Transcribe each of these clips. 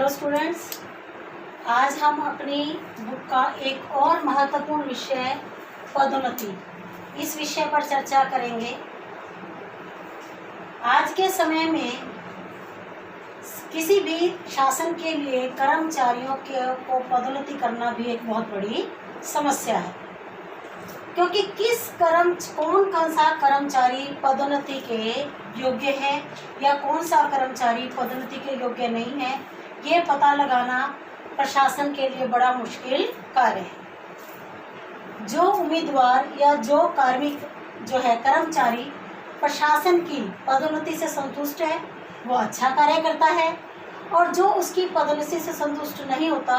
Hello students, आज हम अपनी बुक का एक और महत्वपूर्ण विषय पदोन्नति इस विषय पर चर्चा करेंगे। आज के समय में किसी भी शासन के लिए कर्मचारियों को पदोन्नति करना भी एक बहुत बड़ी समस्या है, क्योंकि कौन सा कर्मचारी पदोन्नति के योग्य है या कौन सा कर्मचारी पदोन्नति के योग्य नहीं है, ये पता लगाना प्रशासन के लिए बड़ा मुश्किल कार्य है। जो उम्मीदवार या जो कर्मचारी प्रशासन की पदोन्नति से संतुष्ट है वो अच्छा कार्य करता है, और जो उसकी पदोन्नति से संतुष्ट नहीं होता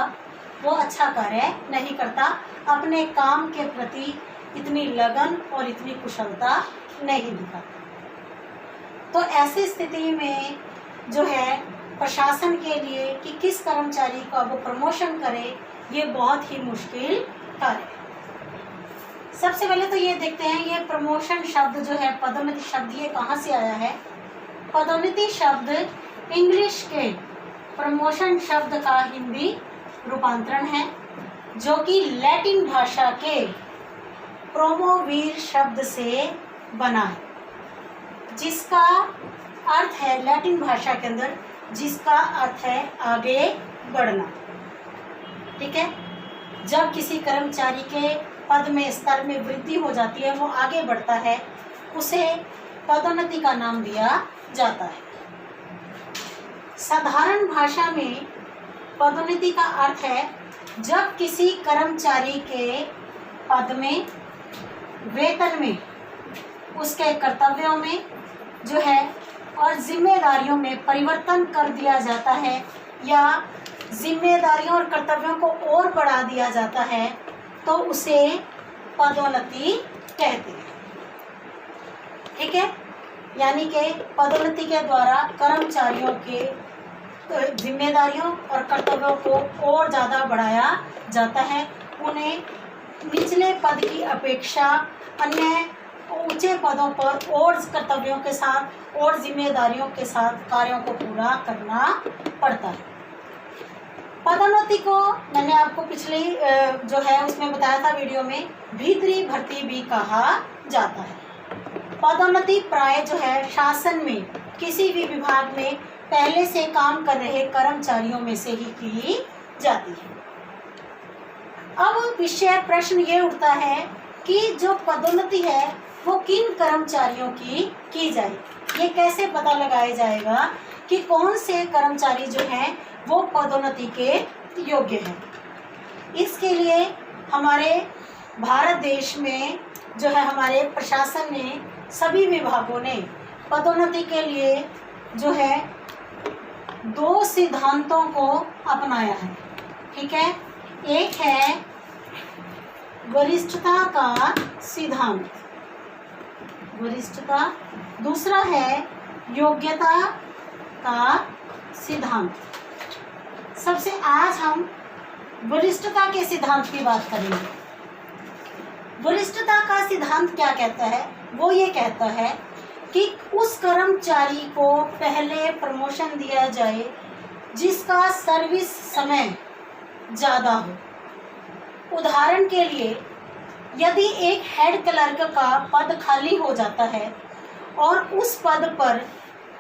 वो अच्छा कार्य नहीं करता, अपने काम के प्रति इतनी लगन और इतनी कुशलता नहीं दिखाता। तो ऐसी स्थिति में जो है प्रशासन के लिए कि किस कर्मचारी को वो प्रमोशन करे, ये बहुत ही मुश्किल कार्य है। सबसे पहले तो ये देखते हैं, ये प्रमोशन शब्द जो है, पदोन्नति शब्द, ये कहाँ से आया है। पदोन्नति शब्द इंग्लिश के प्रमोशन शब्द का हिंदी रूपांतरण है, जो कि लैटिन भाषा के प्रोमोवीर शब्द से बना है, जिसका अर्थ है, लैटिन भाषा के अंदर जिसका अर्थ है आगे बढ़ना। ठीक है, जब किसी कर्मचारी के पद में स्तर में वृद्धि हो जाती है, वो आगे बढ़ता है, उसे पदोन्नति का नाम दिया जाता है। साधारण भाषा में पदोन्नति का अर्थ है जब किसी कर्मचारी के पद में, वेतन में, उसके कर्तव्यों में जो है और जिम्मेदारियों में परिवर्तन कर दिया जाता है, या जिम्मेदारियों और कर्तव्यों को और बढ़ा दिया जाता है, तो उसे पदोन्नति कहते हैं। ठीक है, यानी कि पदोन्नति के द्वारा कर्मचारियों के जिम्मेदारियों और कर्तव्यों को और ज़्यादा बढ़ाया जाता है, उन्हें निचले पद की अपेक्षा अन्य ऊंचे पदों पर और कर्तव्यों के साथ और जिम्मेदारियों के साथ कार्यों को पूरा करना पड़ता है। पदोन्नति को मैंने आपको पिछली जो है उसमें बताया था वीडियो में, भीतरी भर्ती भी कहा जाता है। पदोन्नति प्राय जो है शासन में किसी भी विभाग में पहले से काम कर रहे कर्मचारियों में से ही की जाती है। अब विषय प्रश्न ये उठता है कि जो पदोन्नति है वो किन कर्मचारियों की जाए, ये कैसे पता लगाया जाएगा कि कौन से कर्मचारी जो हैं वो पदोन्नति के योग्य हैं। इसके लिए हमारे भारत देश में जो है हमारे प्रशासन ने, सभी विभागों ने पदोन्नति के लिए जो है 2 सिद्धांतों को अपनाया है। ठीक है, एक है वरिष्ठता का सिद्धांत, वरिष्ठता, दूसरा है योग्यता का सिद्धांत। सबसे आज हम वरिष्ठता के सिद्धांत की बात करेंगे। वरिष्ठता का सिद्धांत क्या कहता है? वो ये कहता है कि उस कर्मचारी को पहले प्रमोशन दिया जाए जिसका सर्विस समय ज़्यादा हो। उदाहरण के लिए, यदि एक हेड क्लर्क का पद खाली हो जाता है और उस पद पर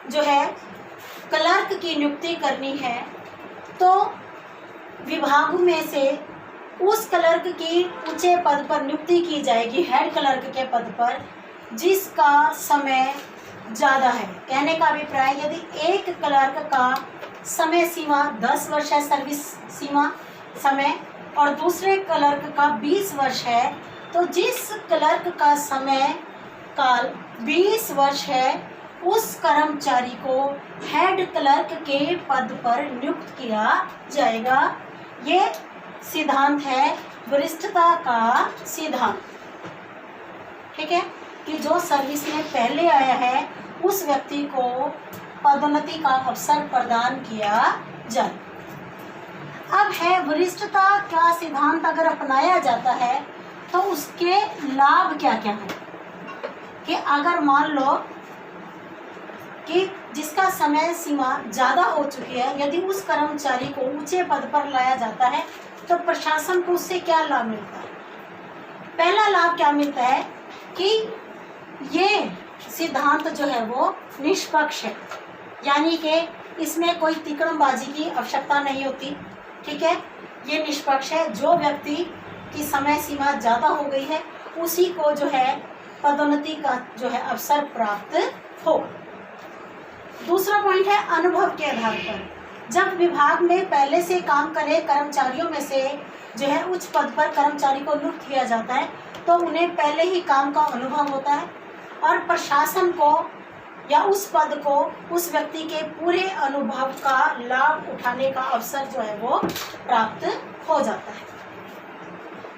जो है क्लर्क की नियुक्ति करनी है, तो विभाग में से उस क्लर्क की ऊंचे पद पर नियुक्ति की जाएगी, हेड क्लर्क के पद पर, जिसका समय ज़्यादा है। कहने का अभिप्राय, यदि एक क्लर्क का समय सीमा 10 वर्ष है, सर्विस सीमा समय, और दूसरे क्लर्क का 20 वर्ष है, तो जिस क्लर्क का समय काल 20 वर्ष है, उस कर्मचारी को हेड क्लर्क के पद पर नियुक्त किया जाएगा। ये सिद्धांत है वरिष्ठता का सिद्धांत। ठीक है, कि जो सर्विस में पहले आया है उस व्यक्ति को पदोन्नति का अवसर प्रदान किया जाए। अब है, वरिष्ठता का सिद्धांत अगर अपनाया जाता है तो उसके लाभ क्या क्या हैं। कि अगर मान लो कि जिसका समय सीमा ज़्यादा हो चुकी है, यदि उस कर्मचारी को ऊंचे पद पर लाया जाता है तो प्रशासन को उससे क्या लाभ मिलता है? पहला लाभ क्या मिलता है कि ये सिद्धांत जो है वो निष्पक्ष है, यानी कि इसमें कोई तिकड़मबाजी की आवश्यकता नहीं होती। ठीक है, ये निष्पक्ष है। जो व्यक्ति की समय सीमा ज़्यादा हो गई है उसी को जो है पदोन्नति का जो है अवसर प्राप्त हो। दूसरा पॉइंट है अनुभव के आधार पर। जब विभाग में पहले से काम करे कर्मचारियों में से जो है उच्च पद पर कर्मचारी को नियुक्त किया जाता है तो उन्हें पहले ही काम का अनुभव होता है और प्रशासन को या उस पद को उस व्यक्ति के पूरे अनुभव का लाभ उठाने का अवसर जो है वो प्राप्त हो जाता है।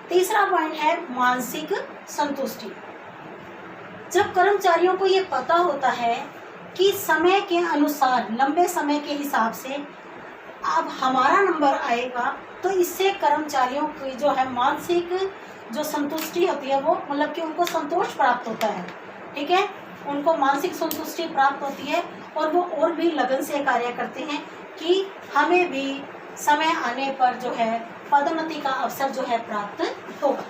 तीसरा पॉइंट है मानसिक संतुष्टि। जब कर्मचारियों को ये पता होता है कि समय के अनुसार लंबे समय के हिसाब से अब हमारा नंबर आएगा तो इससे कर्मचारियों की जो है मानसिक जो संतुष्टि होती है वो मतलब कि उनको संतोष प्राप्त होता है। ठीक है, उनको मानसिक संतुष्टि प्राप्त होती है और वो और भी लगन से कार्य करते हैं कि हमें भी समय आने पर जो है पदोन्नति का अवसर जो है प्राप्त होगा।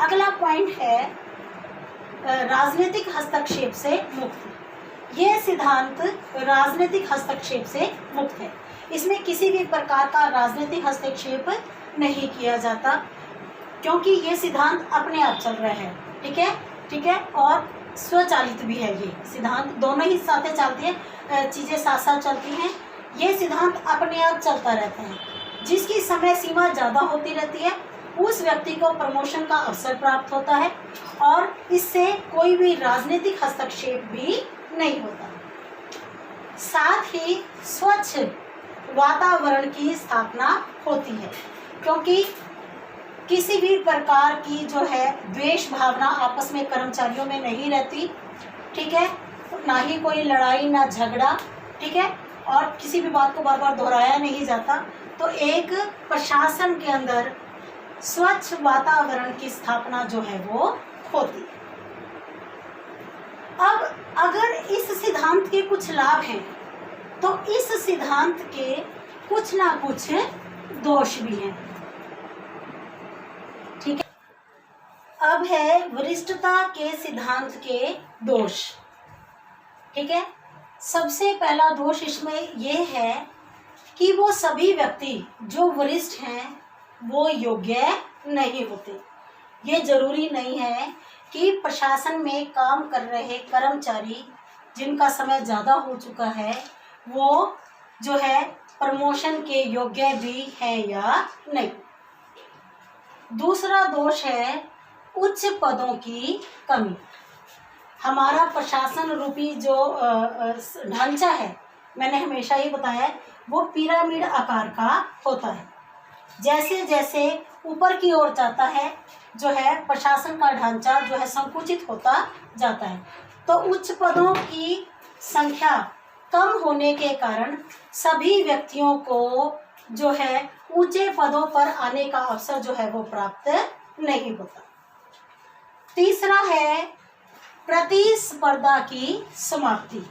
अगला पॉइंट है राजनीतिक हस्तक्षेप से मुक्त। ये सिद्धांत राजनीतिक हस्तक्षेप से मुक्त है। इसमें किसी भी प्रकार का राजनीतिक हस्तक्षेप नहीं किया जाता क्योंकि ये सिद्धांत अपने आप चल रहा है। ठीक है, और स्वचालित भी है। ये सिद्धांत दोनों ही साथ चलती है, चीज़ें साथ साथ चलती हैं। ये सिद्धांत अपने आप चलता रहता है। जिसकी समय सीमा ज़्यादा होती रहती है उस व्यक्ति को प्रमोशन का अवसर प्राप्त होता है और इससे कोई भी राजनीतिक हस्तक्षेप भी नहीं होता। साथ ही स्वच्छ वातावरण की स्थापना होती है क्योंकि किसी भी प्रकार की जो है द्वेष भावना आपस में कर्मचारियों में नहीं रहती। ठीक है, ना ही कोई लड़ाई ना झगड़ा। ठीक है, और किसी भी बात को बार बार दोहराया नहीं जाता। तो एक प्रशासन के अंदर स्वच्छ वातावरण की स्थापना जो है वो होती है। अब अगर इस सिद्धांत के कुछ लाभ हैं तो इस सिद्धांत के कुछ ना कुछ दोष भी हैं। ठीक है, अब है वरिष्ठता के सिद्धांत के दोष। ठीक है, सबसे पहला दोष इसमें यह है कि वो सभी व्यक्ति जो वरिष्ठ हैं वो योग्य नहीं होते। ये जरूरी नहीं है कि प्रशासन में काम कर रहे कर्मचारी जिनका समय ज़्यादा हो चुका है वो जो है प्रमोशन के योग्य भी है या नहीं। दूसरा दोष है उच्च पदों की कमी। हमारा प्रशासन रूपी जो ढांचा है, मैंने हमेशा ही बताया है, वो पिरामिड आकार का होता है। जैसे जैसे ऊपर की ओर जाता है जो है प्रशासन का ढांचा जो है संकुचित होता जाता है। तो उच्च पदों की संख्या कम होने के कारण सभी व्यक्तियों को जो है ऊंचे पदों पर आने का अवसर जो है वो प्राप्त नहीं होता। तीसरा है प्रतिस्पर्धा की समाप्ति।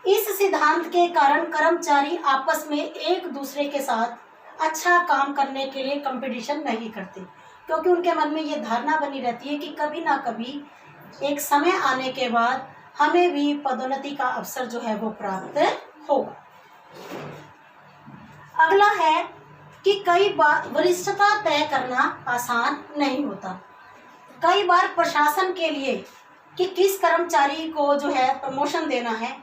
इस सिद्धांत के कारण कर्मचारी आपस में एक दूसरे के साथ अच्छा काम करने के लिए कंपटीशन नहीं करते क्योंकि उनके मन में ये धारणा बनी रहती है कि कभी ना कभी एक समय आने के बाद हमें भी पदोन्नति का अवसर जो है वो प्राप्त होगा। अगला है कि कई बार वरिष्ठता तय करना आसान नहीं होता। कई बार प्रशासन के लिए कि किस कर्मचारी को जो है प्रमोशन देना है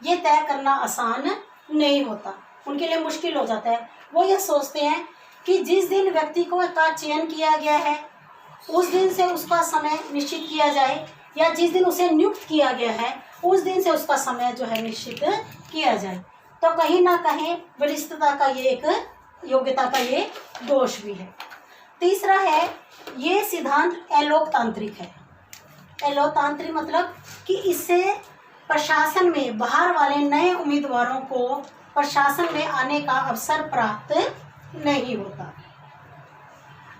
ये तय करना आसान नहीं होता, उनके लिए मुश्किल हो जाता है। वो ये सोचते हैं कि जिस दिन व्यक्ति को का चयन किया गया है उस दिन से उसका समय निश्चित किया जाए या जिस दिन उसे नियुक्त किया गया है उस दिन से उसका समय जो है निश्चित किया जाए। तो कहीं ना कहीं वरिष्ठता का ये एक योग्यता का ये दोष भी है। तीसरा है ये सिद्धांत अलोकतांत्रिक है। अलोकतांत्रिक मतलब कि इससे प्रशासन में बाहर वाले नए उम्मीदवारों को प्रशासन में आने का अवसर प्राप्त नहीं होता।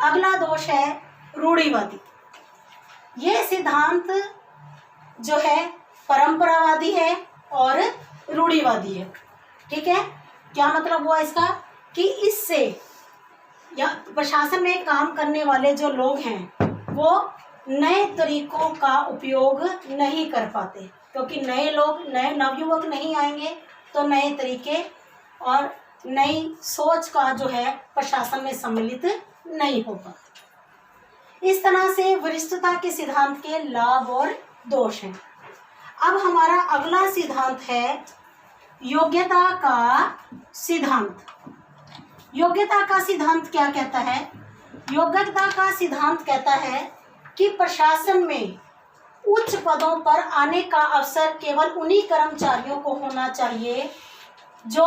अगला दोष है रूढ़िवादी। ये सिद्धांत जो है परंपरावादी है और रूढ़िवादी है। ठीक है, क्या मतलब हुआ इसका कि इससे या प्रशासन में काम करने वाले जो लोग हैं वो नए तरीकों का उपयोग नहीं कर पाते, क्योंकि नए लोग, नए नवयुवक नहीं आएंगे तो नए तरीके और नई सोच का जो है प्रशासन में सम्मिलित नहीं होगा। इस तरह से वरिष्ठता के सिद्धांत के लाभ और दोष हैं। अब हमारा अगला सिद्धांत है योग्यता का सिद्धांत। योग्यता का सिद्धांत क्या कहता है? योग्यता का सिद्धांत कहता है कि प्रशासन में उच्च पदों पर आने का अवसर केवल उन्हीं कर्मचारियों को होना चाहिए जो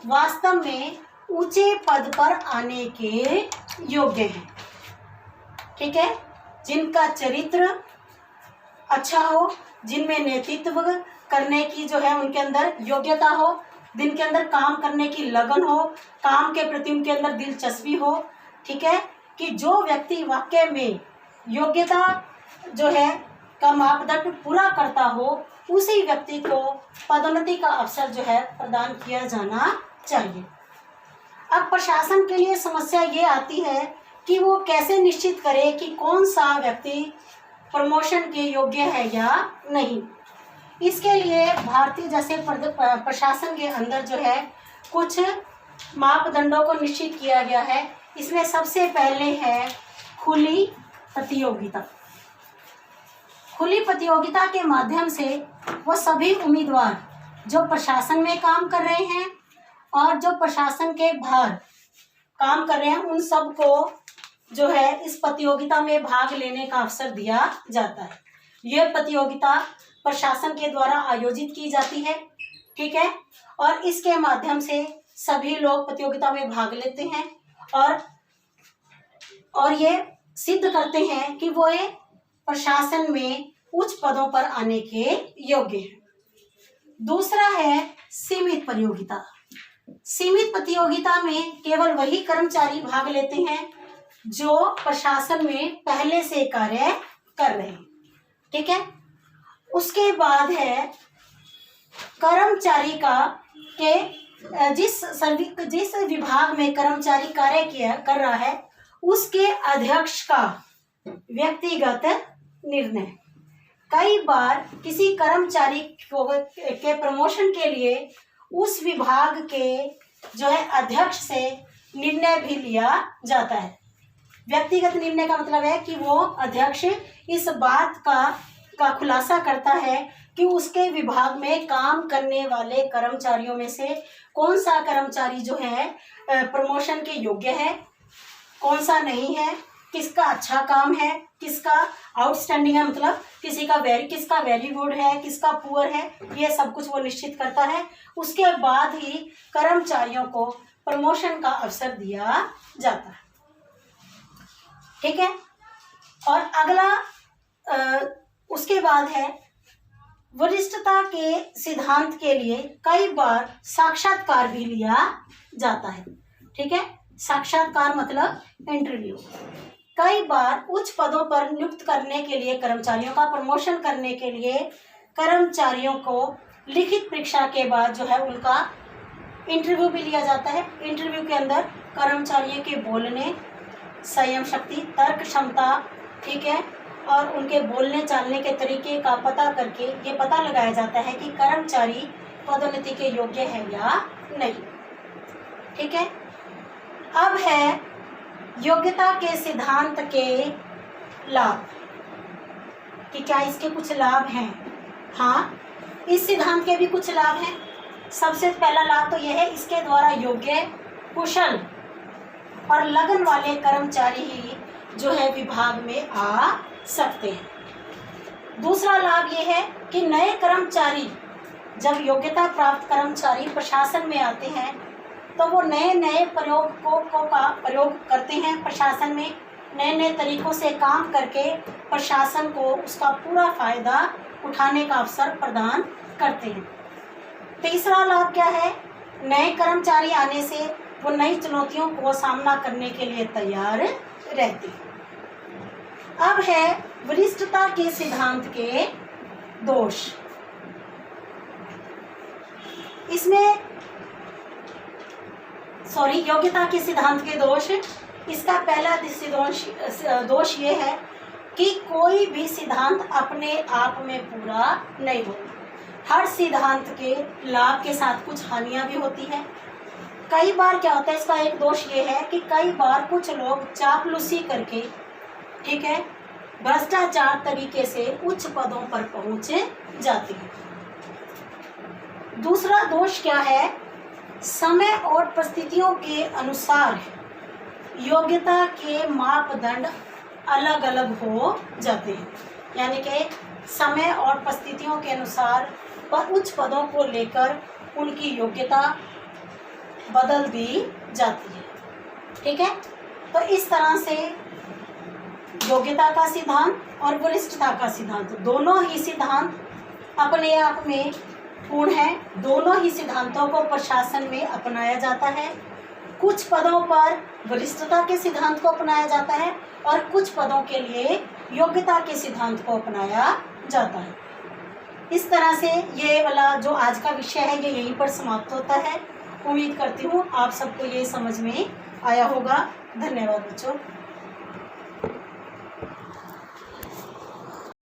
वास्तव में ऊंचे पद पर आने के योग्य हैं। ठीक है, जिनका चरित्र अच्छा हो, जिनमें नेतृत्व करने की जो है उनके अंदर योग्यता हो, जिनके अंदर काम करने की लगन हो, काम के प्रति उनके अंदर दिलचस्पी हो। ठीक है, कि जो व्यक्ति वाकई में योग्यता जो है का मापदंड पूरा करता हो, उसी व्यक्ति को पदोन्नति का अवसर जो है प्रदान किया जाना चाहिए। अब प्रशासन के लिए समस्या ये आती है कि वो कैसे निश्चित करे कि कौन सा व्यक्ति प्रमोशन के योग्य है या नहीं। इसके लिए भारतीय जैसे प्रशासन के अंदर जो है कुछ मापदंडों को निश्चित किया गया है। इसमें सबसे पहले है खुली प्रतियोगिता। खुली प्रतियोगिता के माध्यम से वो सभी उम्मीदवार जो प्रशासन में काम कर रहे हैं और जो प्रशासन के बाहर काम कर रहे हैं, उन सबको जो है इस प्रतियोगिता में भाग लेने का अवसर दिया जाता है। यह प्रतियोगिता प्रशासन के द्वारा आयोजित की जाती है। ठीक है, और इसके माध्यम से सभी लोग प्रतियोगिता में भाग लेते हैं और ये सिद्ध करते हैं कि वो ये प्रशासन में उच्च पदों पर आने के योग्य हैं। दूसरा है सीमित प्रतियोगिता। सीमित प्रतियोगिता में केवल वही कर्मचारी भाग लेते हैं जो प्रशासन में पहले से कार्य कर रहे हैं। ठीक है, उसके बाद है कर्मचारी का के जिस विभाग में कर्मचारी कार्य कर रहा है उसके अध्यक्ष का व्यक्तिगत निर्णय। कई बार किसी कर्मचारी के प्रमोशन के लिए उस विभाग के जो है अध्यक्ष से निर्णय भी लिया जाता है। व्यक्तिगत निर्णय का मतलब है कि वो अध्यक्ष इस बात का खुलासा करता है कि उसके विभाग में काम करने वाले कर्मचारियों में से कौन सा कर्मचारी जो है प्रमोशन के योग्य है, कौन सा नहीं है, किसका अच्छा काम है, किसका आउटस्टैंडिंग है, मतलब किसका वेरी गुड है, किसका पुअर है, ये सब कुछ वो निश्चित करता है। उसके बाद ही कर्मचारियों को प्रमोशन का अवसर दिया जाता है। ठीक है, और अगला उसके बाद है वरिष्ठता के सिद्धांत के लिए कई बार साक्षात्कार भी लिया जाता है। ठीक है, साक्षात्कार मतलब इंटरव्यू। कई बार उच्च पदों पर नियुक्त करने के लिए कर्मचारियों का प्रमोशन करने के लिए कर्मचारियों को लिखित परीक्षा के बाद जो है उनका इंटरव्यू भी लिया जाता है। इंटरव्यू के अंदर कर्मचारियों के बोलने, संयम शक्ति, तर्क क्षमता, ठीक है, और उनके बोलने चालने के तरीके का पता करके ये पता लगाया जाता है कि कर्मचारी पदोन्नति के योग्य है या नहीं। ठीक है, अब है योग्यता के सिद्धांत के लाभ कि क्या इसके कुछ लाभ हैं। हाँ, इस सिद्धांत के भी कुछ लाभ हैं। सबसे पहला लाभ तो यह है, इसके द्वारा योग्य, कुशल और लगन वाले कर्मचारी ही जो है विभाग में आ सकते हैं। दूसरा लाभ ये है कि नए कर्मचारी, जब योग्यता प्राप्त कर्मचारी प्रशासन में आते हैं तो वो नए नए प्रयोगों का प्रयोग करते हैं। प्रशासन में नए नए तरीकों से काम करके प्रशासन को उसका पूरा फायदा उठाने का अवसर प्रदान करते हैं। तीसरा लाभ क्या है? नए कर्मचारी आने से वो नई चुनौतियों को सामना करने के लिए तैयार रहते हैं। अब है वरिष्ठता के सिद्धांत के दोष। इसमें योग्यता के सिद्धांत के दोष, इसका पहला दोष ये है कि कोई भी सिद्धांत अपने आप में पूरा नहीं होता। हर सिद्धांत के लाभ के साथ कुछ हानियां भी होती है। कई बार क्या होता है, इसका एक दोष ये है कि कई बार कुछ लोग चापलूसी करके, ठीक है, भ्रष्टाचार तरीके से उच्च पदों पर पहुंच जाते हैं। दूसरा दोष क्या है, समय और परिस्थितियों के अनुसार योग्यता के मापदंड अलग अलग हो जाते हैं। यानी कि समय और परिस्थितियों के अनुसार उच्च पदों को लेकर उनकी योग्यता बदल दी जाती है। ठीक है, तो इस तरह से योग्यता का सिद्धांत और वरिष्ठता का सिद्धांत, दोनों ही सिद्धांत अपने आप में पूर्ण है। दोनों ही सिद्धांतों को प्रशासन में अपनाया जाता है। कुछ पदों पर वरिष्ठता के सिद्धांत को अपनाया जाता है और कुछ पदों के लिए योग्यता के सिद्धांत को अपनाया जाता है। इस तरह से ये वाला जो आज का विषय है ये यहीं पर समाप्त होता है। उम्मीद करती हूँ आप सबको ये समझ में आया होगा। धन्यवाद बच्चों।